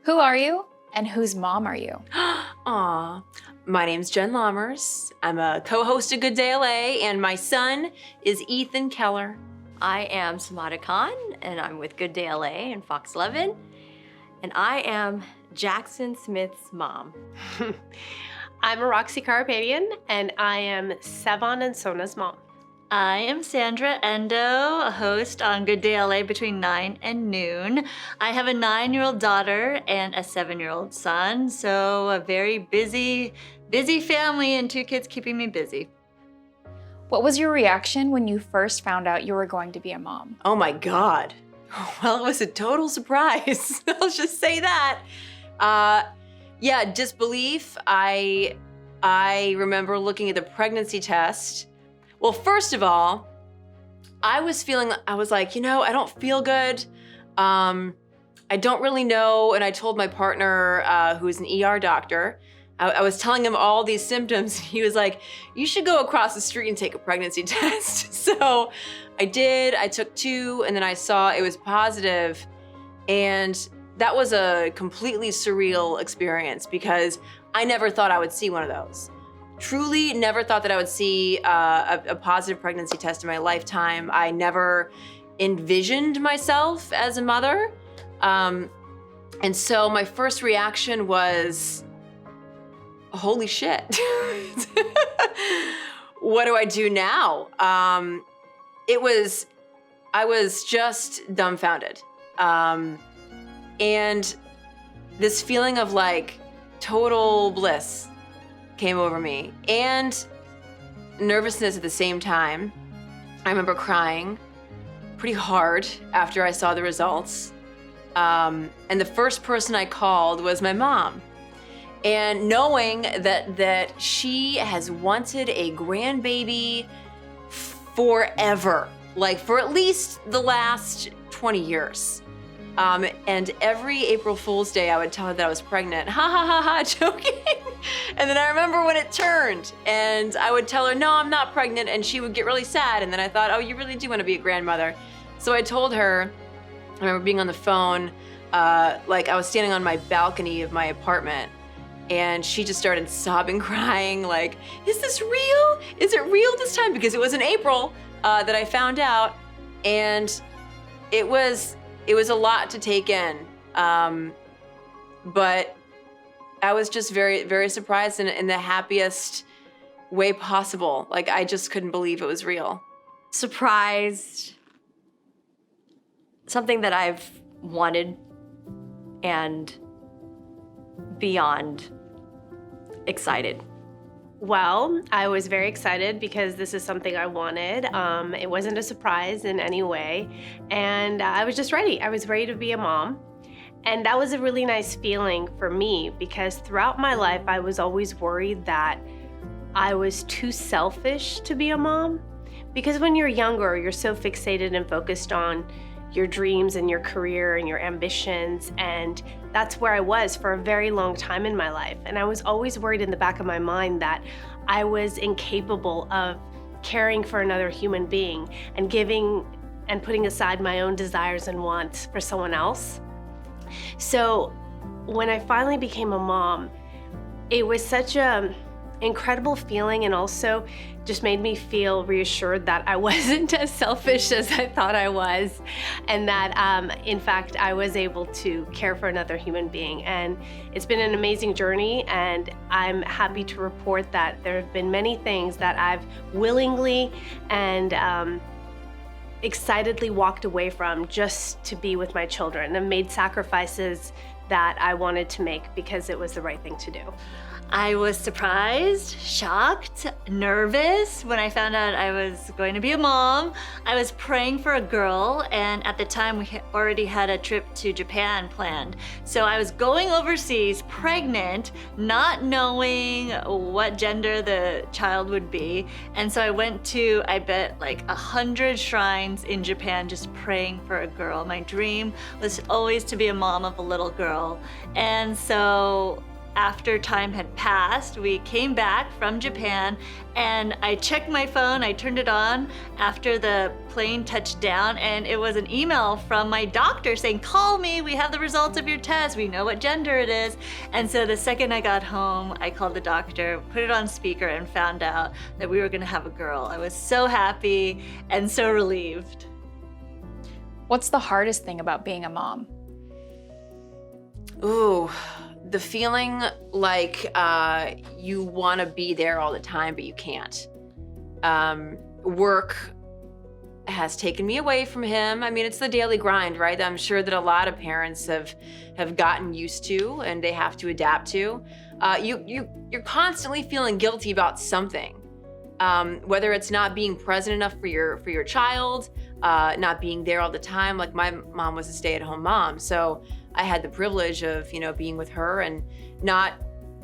Who are you and whose mom are you? Aw, my name's Jen Lammers. I'm a co-host of Good Day LA, and my son is Ethan Keller. I am Samada Khan, and I'm with Good Day LA and Fox 11, and I am Jackson Smith's mom. I'm Roxy Carpadian, and I am Sevon and Sona's mom. I am Sandra Endo, a host on Good Day LA between 9 and noon. I have a 9-year-old daughter and a 7-year-old son, so a very busy family and 2 kids keeping me busy. What was your reaction when you first found out you were going to be a mom? Oh my God. Well, it was a total surprise. I'll just say that. Yeah, disbelief. I remember looking at the pregnancy test. Well, first of all, I was like, I don't feel good. I don't really know. And I told my partner, who's an ER doctor, I was telling him all these symptoms. He was like, you should go across the street and take a pregnancy test. So I did. I took 2, and then I saw it was positive. And that was a completely surreal experience because I never thought I would see one of those. Truly never thought that I would see a positive pregnancy test in my lifetime. I never envisioned myself as a mother. And so my first reaction was, holy shit. What do I do now? I was just dumbfounded. And this feeling of like total bliss came over me and nervousness at the same time. I remember crying pretty hard after I saw the results. And the first person I called was my mom. And knowing that she has wanted a grandbaby forever, like for at least the last 20 years. And every April Fool's Day, I would tell her that I was pregnant. Ha ha ha ha, joking. And then I remember when it turned, and I would tell her, no, I'm not pregnant, and she would get really sad. And then I thought, oh, you really do want to be a grandmother. So I told her, I remember being on the phone, like I was standing on my balcony of my apartment, and she just started sobbing, crying, like, is this real? Is it real this time? Because it was in April that I found out, and it was a lot to take in, but I was just very, very surprised in the happiest way possible. Like, I just couldn't believe it was real. Surprised, something that I've wanted, and beyond excited. Well, I was very excited because this is something I wanted. It wasn't a surprise in any way, and I was just ready. I was ready to be a mom, and that was a really nice feeling for me because throughout my life, I was always worried that I was too selfish to be a mom. Because when you're younger, you're so fixated and focused on your dreams and your career and your ambitions, and that's where I was for a very long time in my life. And I was always worried in the back of my mind that I was incapable of caring for another human being and giving and putting aside my own desires and wants for someone else. So when I finally became a mom, it was such an incredible feeling, and also just made me feel reassured that I wasn't as selfish as I thought I was, and that in fact I was able to care for another human being. And it's been an amazing journey, and I'm happy to report that there have been many things that I've willingly and excitedly walked away from just to be with my children, and made sacrifices that I wanted to make because it was the right thing to do. I was surprised, shocked, nervous when I found out I was going to be a mom. I was praying for a girl, and at the time we already had a trip to Japan planned. So I was going overseas, pregnant, not knowing what gender the child would be. And so I went to, I bet, like 100 shrines in Japan just praying for a girl. My dream was always to be a mom of a little girl. And so after time had passed, we came back from Japan and I checked my phone, I turned it on after the plane touched down, and it was an email from my doctor saying, call me, we have the results of your test, we know what gender it is. And so the second I got home, I called the doctor, put it on speaker, and found out that we were gonna have a girl. I was so happy and so relieved. What's the hardest thing about being a mom? Ooh, the feeling like you want to be there all the time, but you can't. Work has taken me away from him. I mean, it's the daily grind, right? I'm sure that a lot of parents have gotten used to, and they have to adapt to. You're constantly feeling guilty about something. Whether it's not being present enough for your child, not being there all the time. Like my mom was a stay-at-home mom, so I had the privilege of, being with her and not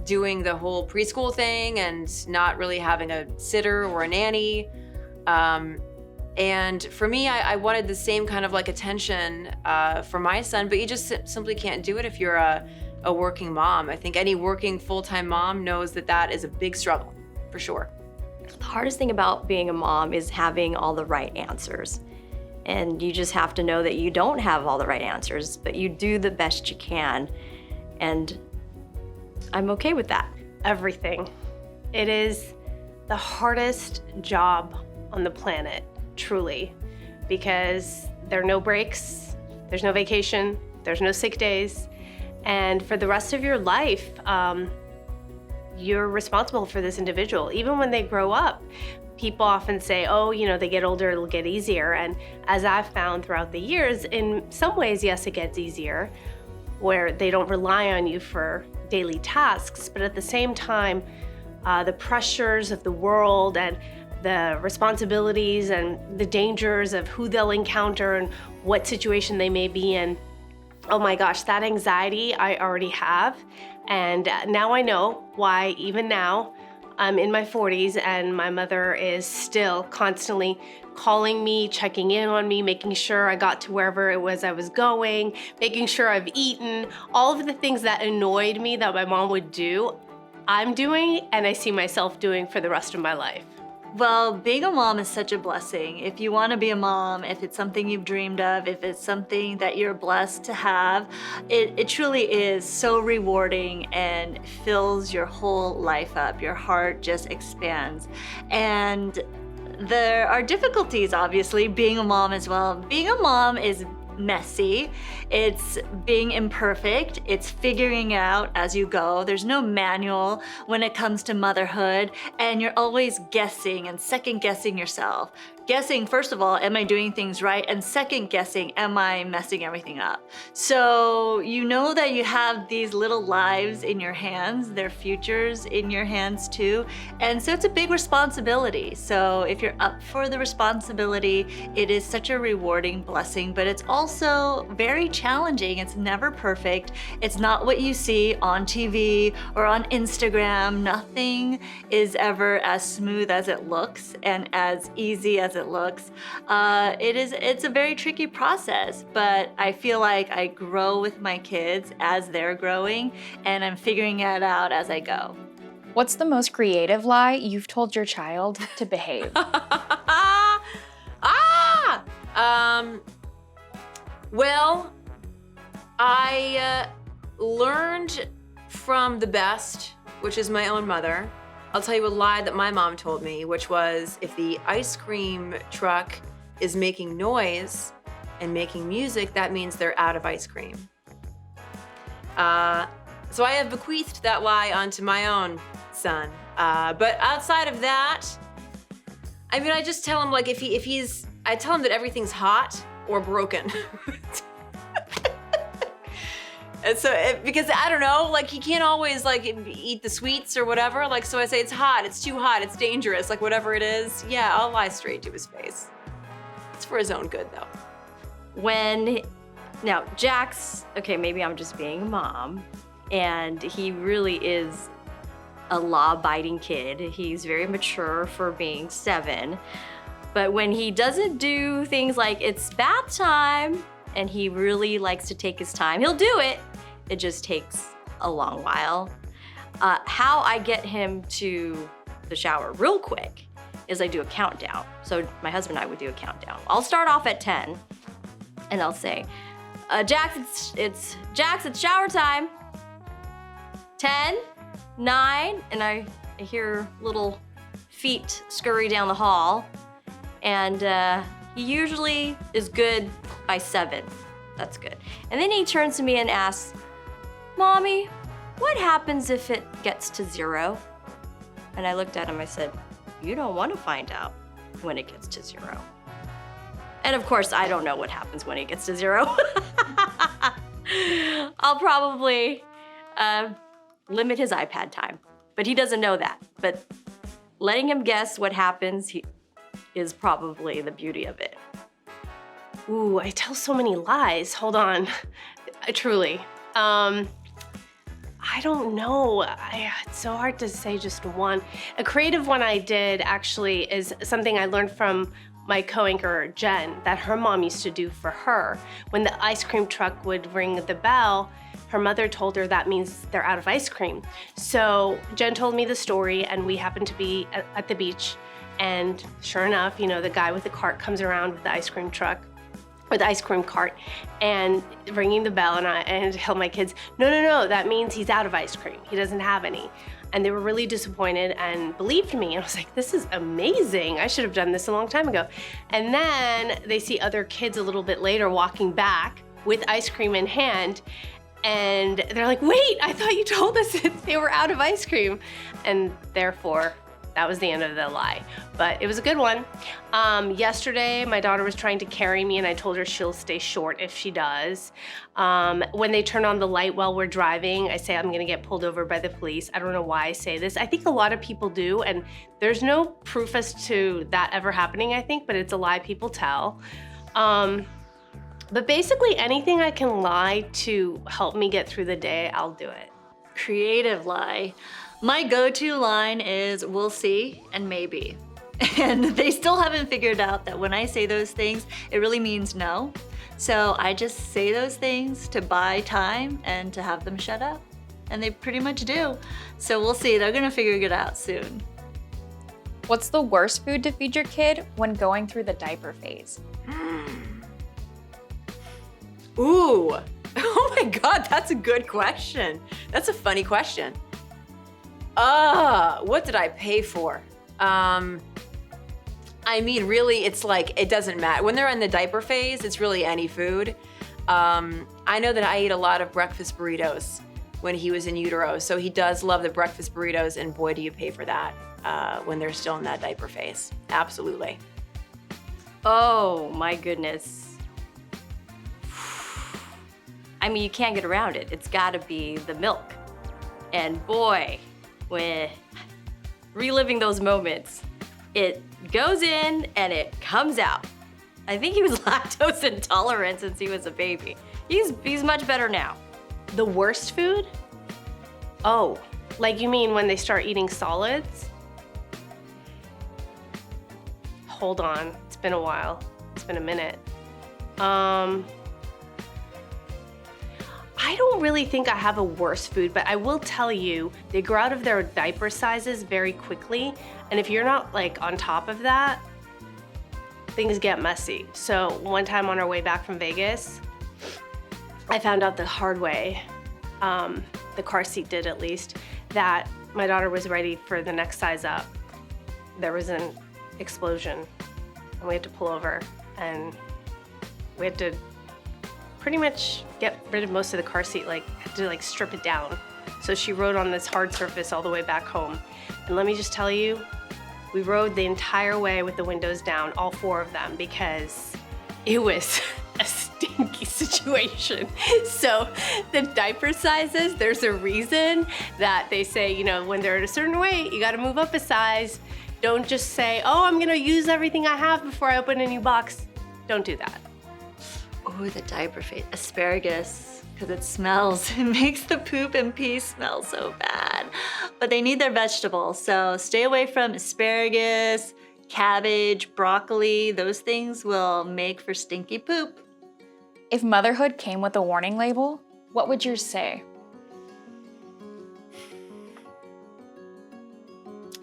doing the whole preschool thing and not really having a sitter or a nanny. And for me, I wanted the same kind of like attention for my son, but you just simply can't do it if you're a working mom. I think any working full-time mom knows that that is a big struggle, for sure. The hardest thing about being a mom is having all the right answers. And you just have to know that you don't have all the right answers, but you do the best you can. And I'm okay with that. Everything. It is the hardest job on the planet, truly, because there are no breaks, there's no vacation, there's no sick days, and for the rest of your life, you're responsible for this individual. Even when they grow up, people often say, oh, they get older, it'll get easier. And as I've found throughout the years, in some ways, yes, it gets easier, where they don't rely on you for daily tasks, but at the same time, the pressures of the world and the responsibilities and the dangers of who they'll encounter and what situation they may be in, oh my gosh, that anxiety I already have. And now I know why, even now, I'm in my 40s and my mother is still constantly calling me, checking in on me, making sure I got to wherever it was I was going, making sure I've eaten. All of the things that annoyed me that my mom would do, I'm doing, and I see myself doing for the rest of my life. Well, being a mom is such a blessing. If you want to be a mom, if it's something you've dreamed of, if it's something that you're blessed to have, it truly is so rewarding and fills your whole life up. Your heart just expands. And there are difficulties, obviously, being a mom as well. Being a mom is messy. It's being imperfect. It's figuring out as you go. There's no manual when it comes to motherhood, and you're always guessing and second guessing yourself. Guessing, first of all, am I doing things right? And second guessing, am I messing everything up? So you know that you have these little lives in your hands, their futures in your hands too. And so it's a big responsibility. So if you're up for the responsibility, it is such a rewarding blessing, but it's also very challenging. It's never perfect. It's not what you see on TV or on Instagram. Nothing is ever as smooth as it looks and as easy as it looks. It's a very tricky process, but I feel like I grow with my kids as they're growing, and I'm figuring it out as I go. What's the most creative lie you've told your child to behave? Well, I learned from the best, which is my own mother. I'll tell you a lie that my mom told me, which was if the ice cream truck is making noise and making music, that means they're out of ice cream. So I have bequeathed that lie onto my own son. But outside of that, I mean, I just tell him like I tell him that everything's hot or broken. And so, because I don't know, like he can't always like eat the sweets or whatever. Like, so I say it's hot, it's too hot, it's dangerous, like whatever it is. Yeah, I'll lie straight to his face. It's for his own good though. Now Jax, okay, maybe I'm just being a mom, and he really is a law-abiding kid. He's very mature for being 7. But when he doesn't do things like it's bath time, and he really likes to take his time, he'll do it. It just takes a long while. How I get him to the shower real quick is I do a countdown. So my husband and I would do a countdown. I'll start off at 10 and I'll say, Jax, it's shower time. 10, 9, and I hear little feet scurry down the hall. And he usually is good by 7. That's good. And then he turns to me and asks, Mommy, what happens if it gets to 0? And I looked at him, I said, you don't want to find out when it gets to 0. And of course, I don't know what happens when it gets to 0. I'll probably limit his iPad time, but he doesn't know that. But letting him guess what happens is probably the beauty of it. Ooh, I tell so many lies. Hold on. Truly. I don't know. It's so hard to say just one. A creative one I did actually is something I learned from my co-anchor, Jen, that her mom used to do for her. When the ice cream truck would ring the bell, her mother told her that means they're out of ice cream. So Jen told me the story, and we happened to be at the beach. And sure enough, the guy with the cart comes around with the ice cream truck, or the ice cream cart, and ringing the bell, and I tell my kids, no, that means he's out of ice cream. He doesn't have any. And they were really disappointed and believed me. And I was like, this is amazing. I should have done this a long time ago. And then they see other kids a little bit later walking back with ice cream in hand. And they're like, wait, I thought you told us that they were out of ice cream. And therefore, that was the end of the lie, but it was a good one. Yesterday, my daughter was trying to carry me, and I told her she'll stay short if she does. When they turn on the light while we're driving, I say I'm gonna get pulled over by the police. I don't know why I say this. I think a lot of people do, and there's no proof as to that ever happening, I think, but it's a lie people tell. But basically, anything I can lie to help me get through the day, I'll do it. Creative lie. My go-to line is we'll see and maybe. And they still haven't figured out that when I say those things, it really means no. So I just say those things to buy time and to have them shut up. And they pretty much do. So we'll see, they're gonna figure it out soon. What's the worst food to feed your kid when going through the diaper phase? Ooh, oh my God, that's a good question. That's a funny question. What did I pay for? I mean, really, it's like, it doesn't matter. When they're in the diaper phase, it's really any food. I know that I ate a lot of breakfast burritos when he was in utero, so he does love the breakfast burritos, and boy, do you pay for that when they're still in that diaper phase. Absolutely. Oh my goodness. I mean, you can't get around it. It's gotta be the milk. And boy, when reliving those moments, it goes in and it comes out. I think he was lactose intolerant since he was a baby. He's much better now. The worst food? Oh, like you mean when they start eating solids? Hold on, it's been a while. It's been a minute. I don't really think I have a worse food, but I will tell you, they grow out of their diaper sizes very quickly. And if you're not like on top of that, things get messy. So one time on our way back from Vegas, I found out the hard way, the car seat did at least, that my daughter was ready for the next size up. There was an explosion and we had to pull over, and we had to pretty much get rid of most of the car seat, had to strip it down. So she rode on this hard surface all the way back home. And let me just tell you, we rode the entire way with the windows down, all 4 of them, because it was a stinky situation. So the diaper sizes, there's a reason that they say, when they're at a certain weight, you gotta move up a size. Don't just say, oh, I'm gonna use everything I have before I open a new box. Don't do that. Oh, the diaper phase. Asparagus, because it smells. It makes the poop and pee smell so bad. But they need their vegetables, so stay away from asparagus, cabbage, broccoli. Those things will make for stinky poop. If motherhood came with a warning label, what would yours say?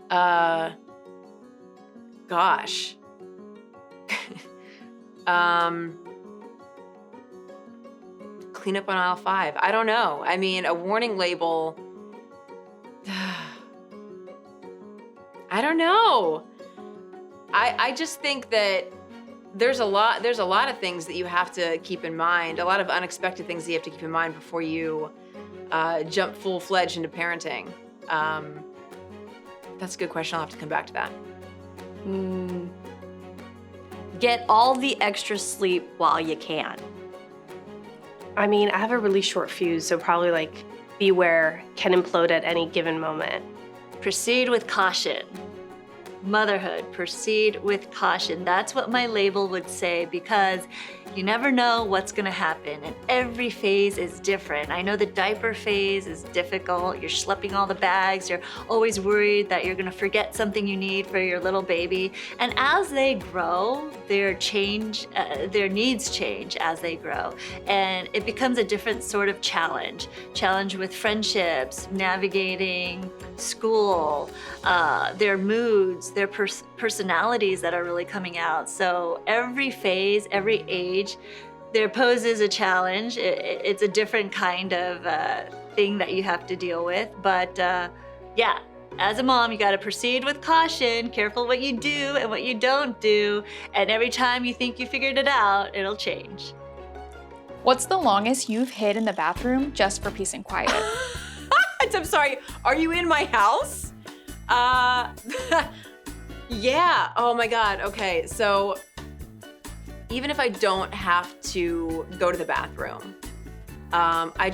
Gosh. Clean up on aisle 5. I don't know. I mean, a warning label. I don't know. I just think that there's a lot of things that you have to keep in mind, a lot of unexpected things that you have to keep in mind before you jump full-fledged into parenting. That's a good question. I'll have to come back to that. Get all the extra sleep while you can. I mean, I have a really short fuse, so probably like beware, can implode at any given moment. Proceed with caution. Motherhood, proceed with caution. That's what my label would say, because you never know what's gonna happen, and every phase is different. I know the diaper phase is difficult. You're schlepping all the bags. You're always worried that you're gonna forget something you need for your little baby. And as they grow, their needs change as they grow. And it becomes a different sort of challenge. Challenge with friendships, navigating school, their moods, their personalities that are really coming out. So every phase, every age, there poses a challenge. It's a different kind of thing that you have to deal with. But yeah, as a mom, you gotta proceed with caution, careful what you do and what you don't do. And every time you think you figured it out, it'll change. What's the longest you've hid in the bathroom just for peace and quiet? I'm sorry, are you in my house? Yeah, oh my God, okay, so even if I don't have to go to the bathroom, I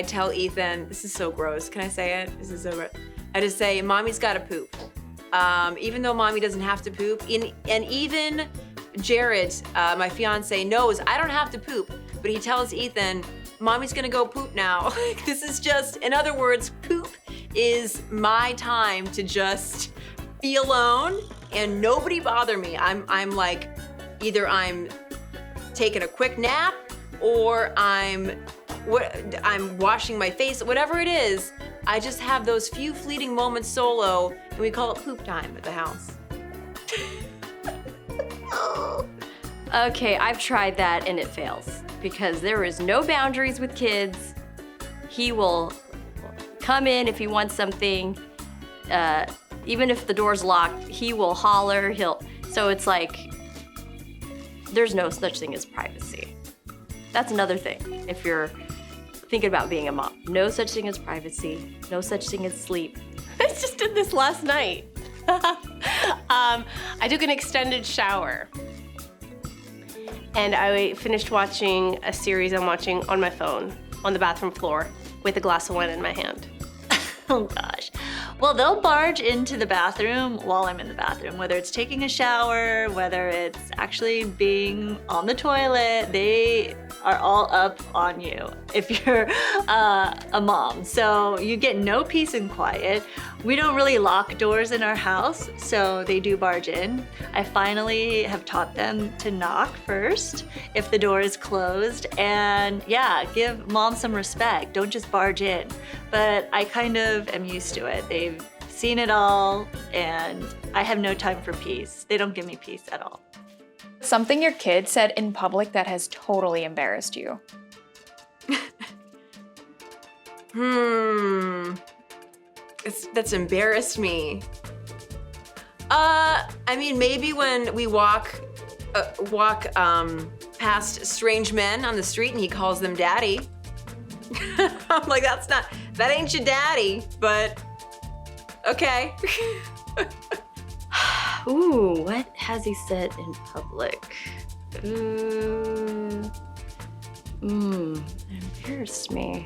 tell Ethan, this is so gross, can I say it? This is so gross. I just say, Mommy's gotta poop. Even though Mommy doesn't have to poop, and even Jared, my fiance, knows I don't have to poop, but he tells Ethan, Mommy's gonna go poop now. This is just, in other words, poop is my time to just be alone and nobody bother me. I'm like, either I'm taking a quick nap or I'm washing my face, whatever it is. I just have those few fleeting moments solo, and we call it poop time at the house. Okay, I've tried that and it fails because there is no boundaries with kids. He will come in if he wants something. Even if the door's locked, he will holler. So it's like, there's no such thing as privacy. That's another thing. If you're thinking about being a mom, no such thing as privacy, no such thing as sleep. I just did this last night. I took an extended shower. And I finished watching a series I'm watching on my phone on the bathroom floor with a glass of wine in my hand. Oh gosh. Well, they'll barge into the bathroom while I'm in the bathroom, whether it's taking a shower, whether it's actually being on the toilet. They are all up on you if you're a mom. So you get no peace and quiet. We don't really lock doors in our house, so they do barge in. I finally have taught them to knock first if the door is closed, and yeah, give mom some respect. Don't just barge in. But I kind of am used to it. They've seen it all, and I have no time for peace. They don't give me peace at all. Something your kid said in public that has totally embarrassed you. That's embarrassed me. I mean, maybe when we walk past strange men on the street and he calls them daddy. I'm like, that ain't your daddy, but okay. Ooh, what has he said in public? Embarrassed me.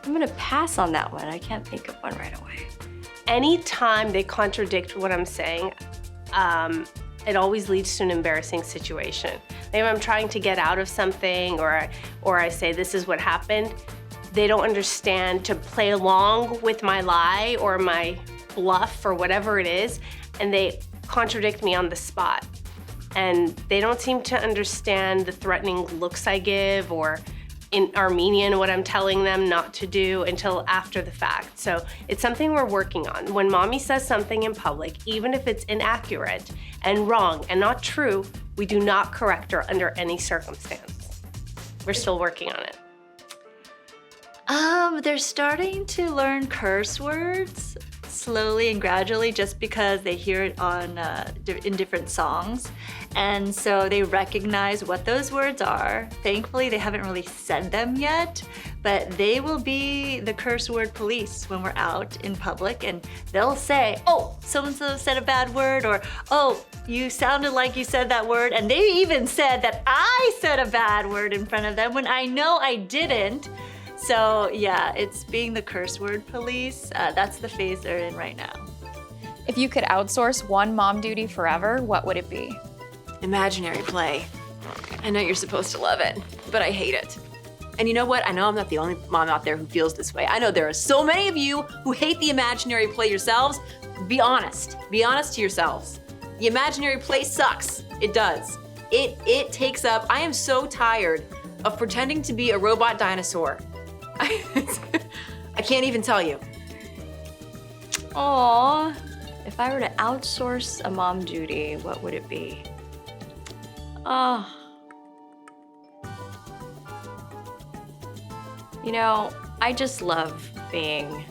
I'm gonna pass on that one. I can't think of one right away. Anytime they contradict what I'm saying, it always leads to an embarrassing situation. Maybe I'm trying to get out of something, or I say this is what happened. They don't understand to play along with my lie or my bluff or whatever it is, and they contradict me on the spot. And they don't seem to understand the threatening looks I give or in Armenian what I'm telling them not to do until after the fact. So it's something we're working on. When mommy says something in public, even if it's inaccurate and wrong and not true, we do not correct her under any circumstance. We're still working on it. They're starting to learn curse words slowly and gradually just because they hear it on in different songs. And so they recognize what those words are. Thankfully, they haven't really said them yet, but they will be the curse word police when we're out in public, and they'll say, oh, so-and-so said a bad word, or, oh, you sounded like you said that word. And they even said that I said a bad word in front of them when I know I didn't. So yeah, it's being the curse word police. That's the phase they're in right now. If you could outsource one mom duty forever, what would it be? Imaginary play. I know you're supposed to love it, but I hate it. And you know what? I know I'm not the only mom out there who feels this way. I know there are so many of you who hate the imaginary play yourselves. Be honest. Be honest to yourselves. The imaginary play sucks. It does. It takes up. I am so tired of pretending to be a robot dinosaur. I can't even tell you. Aw, if I were to outsource a mom duty, what would it be? Oh. You know, I just love being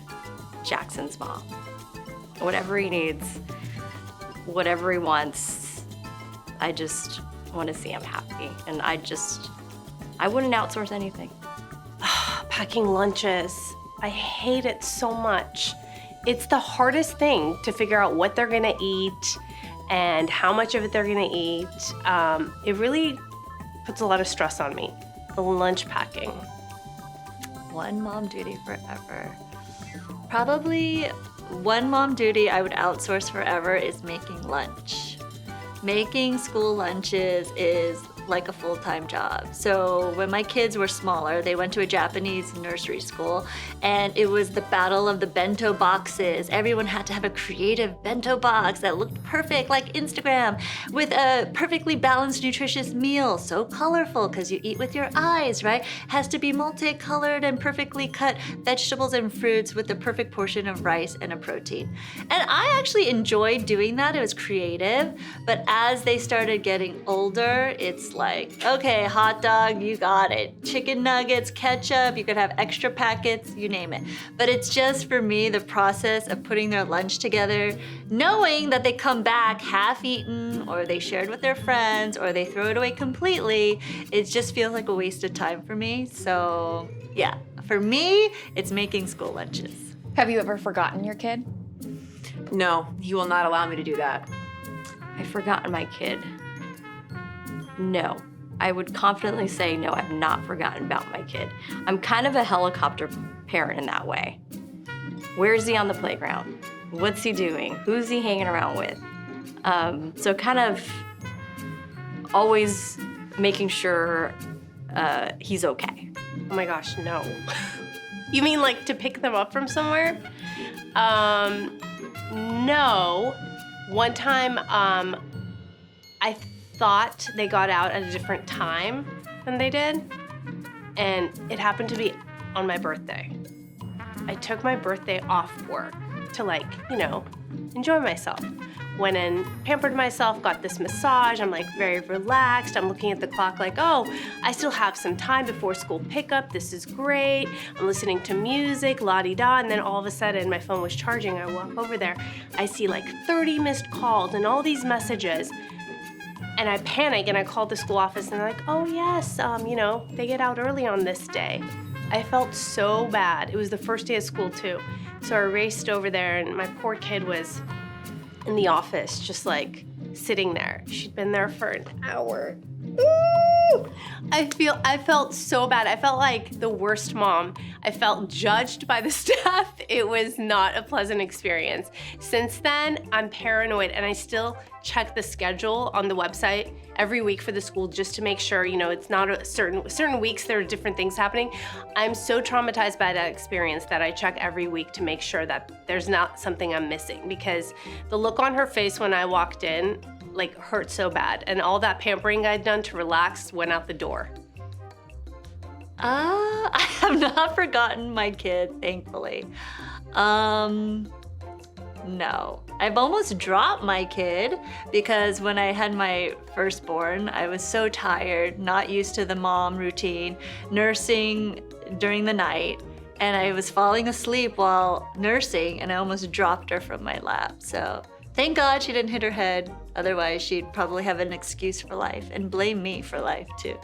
Jackson's mom. Whatever he needs, whatever he wants, I just want to see him happy. And I wouldn't outsource anything. Packing lunches. I hate it so much. It's the hardest thing to figure out what they're gonna eat and how much of it they're gonna eat. It really puts a lot of stress on me, the lunch packing. One mom duty forever. Probably one mom duty I would outsource forever is making lunch. Making school lunches is like a full-time job. So when my kids were smaller, they went to a Japanese nursery school, and it was the battle of the bento boxes. Everyone had to have a creative bento box that looked perfect, like Instagram, with a perfectly balanced, nutritious meal. So colorful, because you eat with your eyes, right? Has to be multicolored and perfectly cut vegetables and fruits with the perfect portion of rice and a protein. And I actually enjoyed doing that. It was creative. But as they started getting older, it's like, okay, hot dog, you got it. Chicken nuggets, ketchup, you could have extra packets, you name it. But it's just, for me, the process of putting their lunch together, knowing that they come back half-eaten, or they shared with their friends, or they throw it away completely, it just feels like a waste of time for me. So yeah, for me, it's making school lunches. Have you ever forgotten your kid? No, he will not allow me to do that. I've forgotten my kid. No. I would confidently say no, I've not forgotten about my kid. I'm kind of a helicopter parent in that way. Where is he on the playground? What's he doing? Who's he hanging around with? So kind of always making sure he's okay. Oh my gosh, no. You mean like to pick them up from somewhere? No. One time, I thought they got out at a different time than they did, and it happened to be on my birthday. I took my birthday off work to, like, enjoy myself. Went in, pampered myself, got this massage. I'm like very relaxed. I'm looking at the clock like, oh, I still have some time before school pickup. This is great. I'm listening to music, la-di-da. And then all of a sudden my phone was charging. I walk over there. I see like 30 missed calls and all these messages. And I panic and I called the school office and they're like, oh yes, they get out early on this day. I felt so bad. It was the first day of school too. So I raced over there and my poor kid was in the office, just like sitting there. She'd been there for an hour. Ooh! I felt so bad. I felt like the worst mom. I felt judged by the staff. It was not a pleasant experience. Since then, I'm paranoid and I still check the schedule on the website every week for the school just to make sure, it's not a certain weeks there are different things happening. I'm so traumatized by that experience that I check every week to make sure that there's not something I'm missing, because the look on her face when I walked in hurt so bad, and all that pampering I'd done to relax went out the door. I have not forgotten my kid, thankfully. No. I've almost dropped my kid because when I had my firstborn, I was so tired, not used to the mom routine, nursing during the night, and I was falling asleep while nursing, and I almost dropped her from my lap. So thank God she didn't hit her head. Otherwise, she'd probably have an excuse for life and blame me for life too.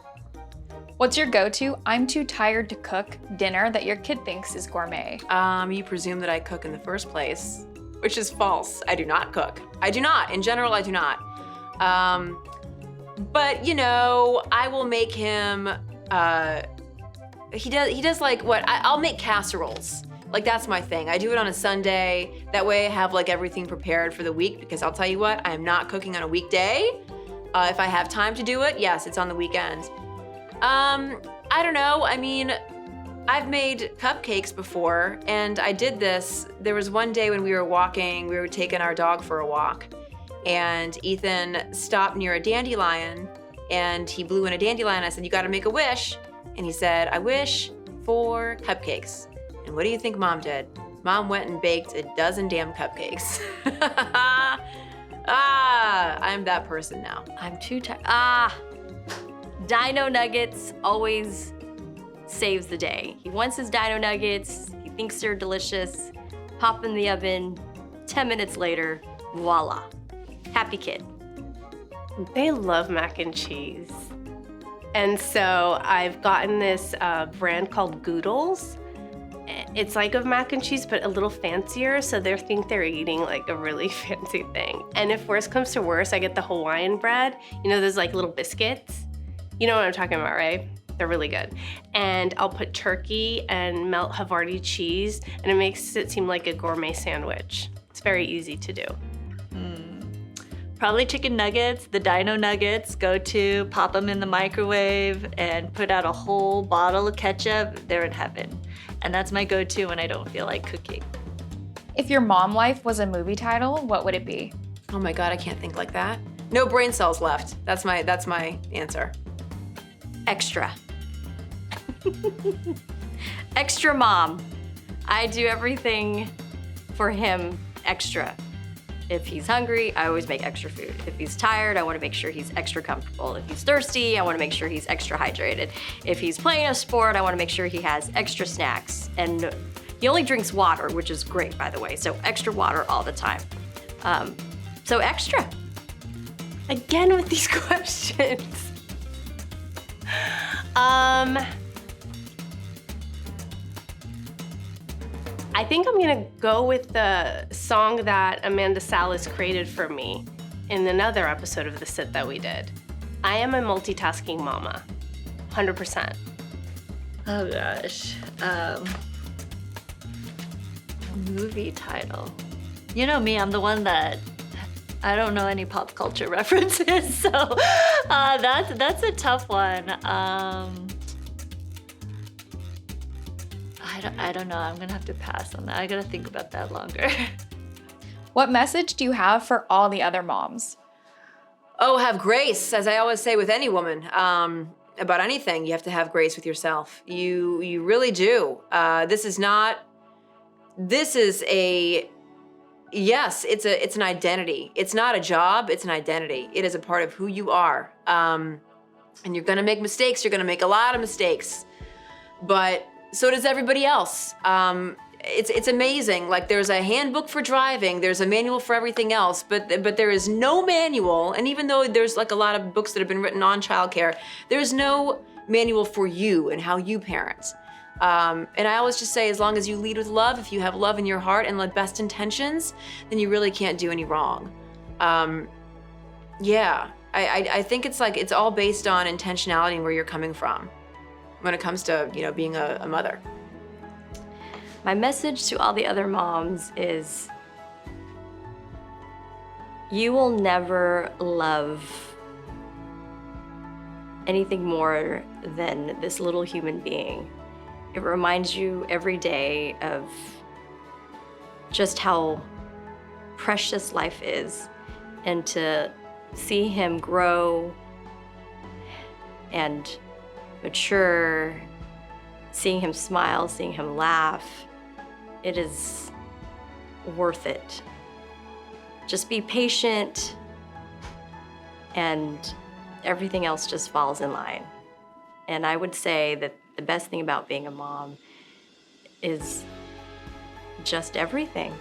What's your go-to I'm too tired to cook dinner that your kid thinks is gourmet? You presume that I cook in the first place, which is false. I do not cook. I do not. In general, I do not. But you know, I will make him. He does like what? I'll make casseroles. Like that's my thing. I do it on a Sunday. That way I have like everything prepared for the week, because I'll tell you what, I am not cooking on a weekday. If I have time to do it, yes, it's on the weekend. I don't know. I mean, I've made cupcakes before, and I did this. There was one day when we were walking, we were taking our dog for a walk, and Ethan stopped near a dandelion, and he blew in a dandelion. I said, "You gotta make a wish." And he said, "I wish for cupcakes." And what do you think Mom did? Mom went and baked a dozen damn cupcakes. I'm that person now. I'm too tired. Dino Nuggets always saves the day. He wants his Dino Nuggets. He thinks they're delicious. Pop in the oven. 10 minutes later, voila. Happy kid. They love mac and cheese. And so I've gotten this brand called Goodles. It's like a mac and cheese, but a little fancier, so they think they're eating like a really fancy thing. And if worse comes to worse, I get the Hawaiian bread. You know, those like little biscuits? You know what I'm talking about, right? They're really good. And I'll put turkey and melt Havarti cheese, and it makes it seem like a gourmet sandwich. It's very easy to do. Probably chicken nuggets, the Dino Nuggets, go to, pop them in the microwave, and put out a whole bottle of ketchup. They're in heaven. And that's my go-to when I don't feel like cooking. If your mom life was a movie title, what would it be? Oh my God, I can't think like that. No brain cells left. That's my answer. Extra. Extra mom. I do everything for him extra. If he's hungry, I always make extra food. If he's tired, I want to make sure he's extra comfortable. If he's thirsty, I want to make sure he's extra hydrated. If he's playing a sport, I want to make sure he has extra snacks. And he only drinks water, which is great, by the way. So extra water all the time. So extra. Again with these questions. I think I'm gonna go with the song that Amanda Salas created for me in another episode of the sit that we did. I am a multitasking mama, 100%. Oh gosh. Movie title. You know me, I'm the one that I don't know any pop culture references, so that's a tough one. I don't know. I'm gonna have to pass on that. I gotta think about that longer. What message do you have for all the other moms? Oh, have grace, as I always say with any woman. About anything, you have to have grace with yourself. You really do. This is it's an identity. It's not a job, it's an identity. It is a part of who you are. And you're gonna make mistakes, you're gonna make a lot of mistakes. But so does everybody else. It's amazing. Like there's a handbook for driving, there's a manual for everything else, but there is no manual. And even though there's like a lot of books that have been written on childcare, there's no manual for you and how you parent. And I always just say, as long as you lead with love, if you have love in your heart and the best intentions, then you really can't do any wrong. I think it's all based on intentionality and where you're coming from when it comes to, being a mother. My message to all the other moms is you will never love anything more than this little human being. It reminds you every day of just how precious life is, and to see him grow and mature seeing him smile, seeing him laugh, it is worth it. Just be patient and everything else just falls in line. And I would say that the best thing about being a mom is just everything.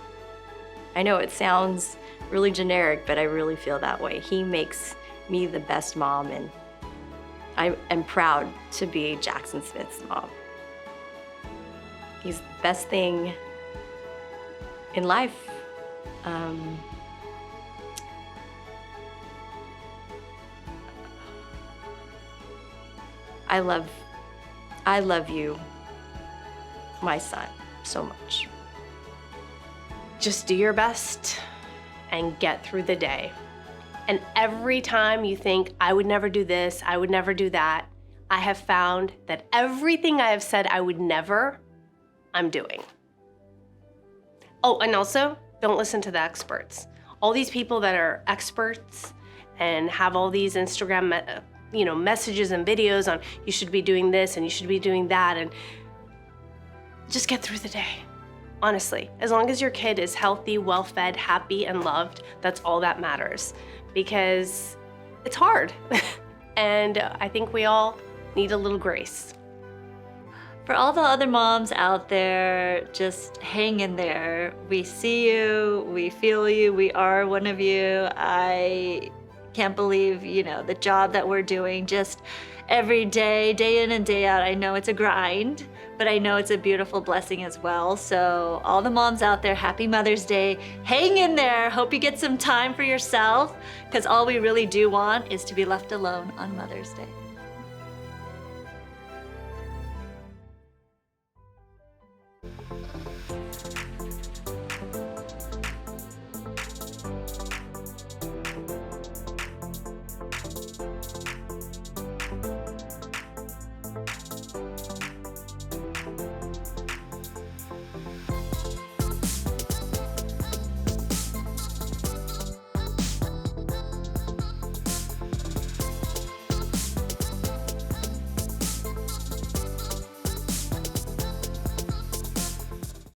I know it sounds really generic, but I really feel that way. He makes me the best mom, and I am proud to be Jackson Smith's mom. He's the best thing in life. I love you, my son, so much. Just do your best and get through the day. And every time you think, I would never do this, I would never do that, I have found that everything I have said I would never, I'm doing. Oh, and also, don't listen to the experts. All these people that are experts and have all these Instagram messages and videos on you should be doing this and you should be doing that, and just get through the day. Honestly, as long as your kid is healthy, well-fed, happy, and loved, that's all that matters, because it's hard. And I think we all need a little grace. For all the other moms out there, just hang in there. We see you, we feel you, we are one of you. I can't believe, the job that we're doing just every day, day in and day out. I know it's a grind, but I know it's a beautiful blessing as well. So all the moms out there, happy Mother's Day. Hang in there. Hope you get some time for yourself, because all we really do want is to be left alone on Mother's Day.